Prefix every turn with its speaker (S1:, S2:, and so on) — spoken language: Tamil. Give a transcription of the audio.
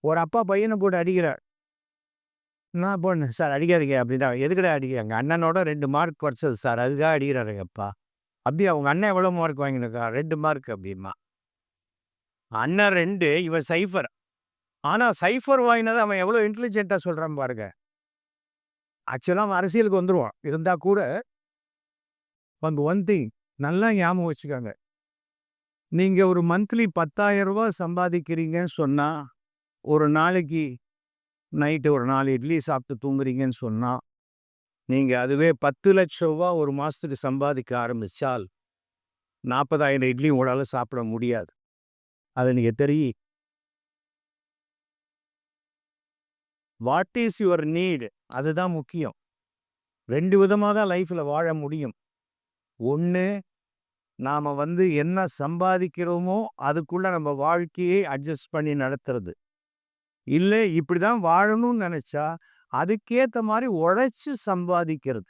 S1: ஒரு அப்பா பையனை போட்டு அடிக்கிறார். நான் போனேன், "சார் அடிக்காதீங்க" அப்படின்னா, "எதுக்குடா அடிக்கிறீங்க?" "அண்ணனோட 2 மார்க் குறைச்சது சார். அதுக்காக அடிக்கிறாரு எங்க அப்பா." "அப்படியா உங்க அண்ணன் எவ்வளோ மார்க் வாங்கியிருக்கான்?" "2 மார்க்" அப்படிம்பா. அண்ணன் 2 இவன் 0. ஆனா 0 வாங்கினத அவன் எவ்வளோ இன்டெலிஜென்ட்டா சொல்றான் பாருங்க. ஆக்சுவலா அவன் அரசியலுக்கு வந்துருவான். இருந்தா கூட அந்த ஒன் திங் நல்லா ஞாபகம் வச்சுக்கோங்க. நீங்க ஒரு மந்த்லி ரூ. 10,000 சம்பாதிக்கிறீங்கன்னு சொன்னா, ஒரு நாளைக்கு நைட்டு ஒரு 4 இட்லி சாப்பிட்டு தூங்குறீங்கன்னு சொன்னா, நீங்க அதுவே ரூ. 10,00,000 ஒரு மாசத்துக்கு சம்பாதிக்க ஆரம்பிச்சால், 40,000 இட்லி உங்களால சாப்பிட முடியாது. அத நீங்க வாட் இஸ் யுவர் நீட்? அதுதான் முக்கியம். 2 விதமா தான் லைஃப்ல வாழ முடியும். ஒண்ணு நாம என்ன சம்பாதிக்கிறோமோ, அதுக்குள்ள நம்ம வாழ்க்கையை அட்ஜஸ்ட் பண்ணி நடத்துறது. இல்ல இப்படிதான் வாழணும்னு நெனச்சா, அதுக்கேத்த மாரி உழைச்சு சம்பாதிக்கிறது.